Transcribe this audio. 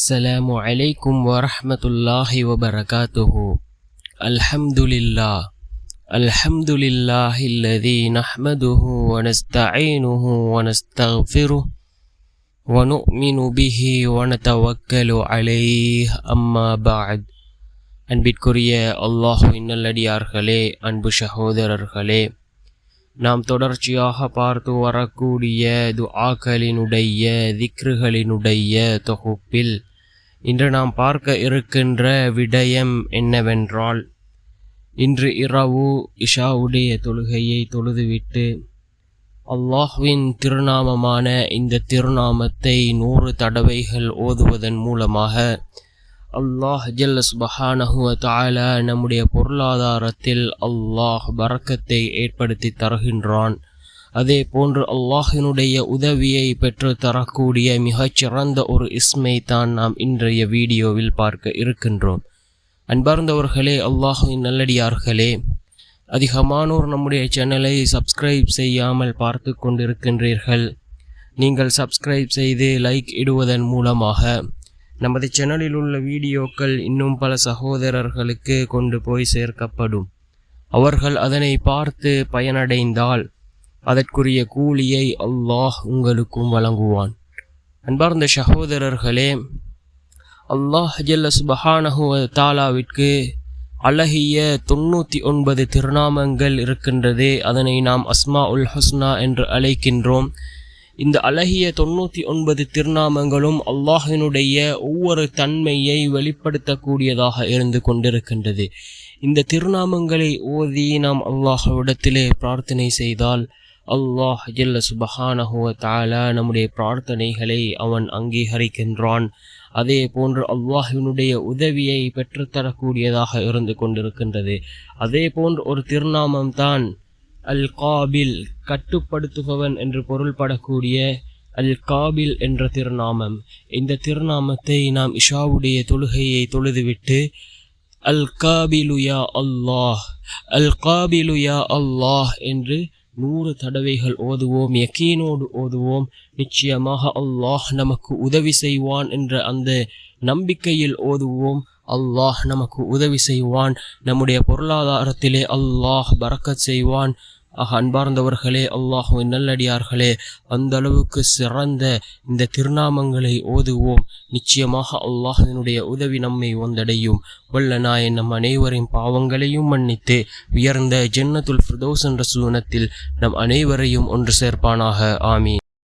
السلام عليكم ورحمة الله وبركاته. الحمد لله الذي نحمده ونستعينه ونستغفره ونؤمن به ونتوكل عليه أما بعد. அன்பிற்குரிய அல்லாஹ்வின் நல்லடியார்களே, அன்பு சகோதரர்களே, நாம் தொடர்ச்சியாக பார்த்து வரக்கூடிய துஆக்களினுடைய திக்ருகளினுடைய தொகுப்பில் இன்று நாம் பார்க்க இருக்கின்ற விடயம் என்னவென்றால், இன்று இரவு இஷாவுடைய தொழுகையை தொழுதுவிட்டு அல்லாஹ்வின் திருநாமமான இந்த திருநாமத்தை 100 தடவைகள் ஓதுவதன் மூலமாக அல்லாஹ் ஜல்ல சுப்ஹானஹு வ தஆலா நம்முடைய பொருளாதாரத்தில் அல்லாஹ் பரக்கத்தை ஏற்படுத்தி தருகின்றான். அதே போன்று அல்லாஹினுடைய உதவியை பெற்று தரக்கூடிய மிகச்சிறந்த ஒரு இஸ்மை தான் நாம் இன்றைய வீடியோவில் பார்க்க இருக்கின்றோம். அன்பார்ந்தவர்களே, அல்லாஹ்வின் நல்லடியார்களே, அதிகமானோர் நம்முடைய சேனலை சப்ஸ்கிரைப் செய்யாமல் பார்த்து கொண்டிருக்கின்றீர்கள். நீங்கள் சப்ஸ்கிரைப் செய்து லைக் இடுவதன் மூலமாக நமது சேனலில் உள்ள வீடியோக்கள் இன்னும் பல சகோதரர்களுக்கு கொண்டு போய் சேர்க்கப்படும். அவர்கள் அதனை பார்த்து பயனடைந்தால் அதற்குரிய கூலியை அல்லாஹ் உங்களுக்கும் வழங்குவான். அன்பார்ந்த சகோதரர்களே, அல்லாஹ் ஜல்ல சுப்ஹானஹு வ தஆலாவிற்கு அழகிய 99 திருநாமங்கள் இருக்கின்றது. அதனை நாம் அஸ்மாஉல் ஹுஸ்னா என்று அழைக்கின்றோம். இந்த அழகிய 99 திருநாமங்களும் அல்லாஹினுடைய ஒவ்வொரு தன்மையை வெளிப்படுத்தக்கூடியதாக இருந்து கொண்டிருக்கின்றது. இந்த திருநாமங்களை ஓதி நாம் அல்லாஹ்விடத்திலே பிரார்த்தனை செய்தால் அல்லாஹ் ஜல்ல சுப்ஹானஹு வ தஆலா நம்முடைய பிரார்த்தனைகளை அவன் அங்கீகரிக்கின்றான். அதே போன்று அல்லாஹ்வினுடைய உதவியை பெற்றுத்தரக்கூடியதாக இருந்து கொண்டிருக்கின்றது. அதே போன்று ஒரு திருநாமம் தான் அல் காபில், கட்டுப்படுத்துபவன் என்று பொருள்படக்கூடிய அல் காபில் என்ற திருநாமம். இந்த திருநாமத்தை நாம் இஷாவுடைய தொழுகையை தொழுதுவிட்டு அல் காபிலு யா அல்லாஹ், அல் காபிலு யா அல்லாஹ் என்று 100 தடவைகள் ஓதுவோம். யக்கீனோடு ஓதுவோம். நிச்சயமாக அல்லாஹ் நமக்கு உதவி செய்வான் என்ற அந்த நம்பிக்கையில் ஓதுவோம். அல்லாஹ் நமக்கு உதவி செய்வான். நம்முடைய பொருளாதாரத்திலே அல்லாஹ் பரக்கத் செய்வான். அன்பார்ந்தவர்களே, அல்லாஹ்வின் நல்லடியார்களே, அந்த அளவுக்கு சிறந்த இந்த திருநாமங்களை ஓதுவோம். நிச்சயமாக அல்லாஹ்வினுடைய உதவி நம்மை வந்தடையும். வல்ல நாயன் நம் அனைவரின் பாவங்களையும் மன்னித்து உயர்ந்த ஜன்னத்துல் ஃபிர்தௌஸ் என்ற சுவனத்தில் நம் அனைவரையும் ஒன்று சேர்ப்பானாக. ஆமீன்.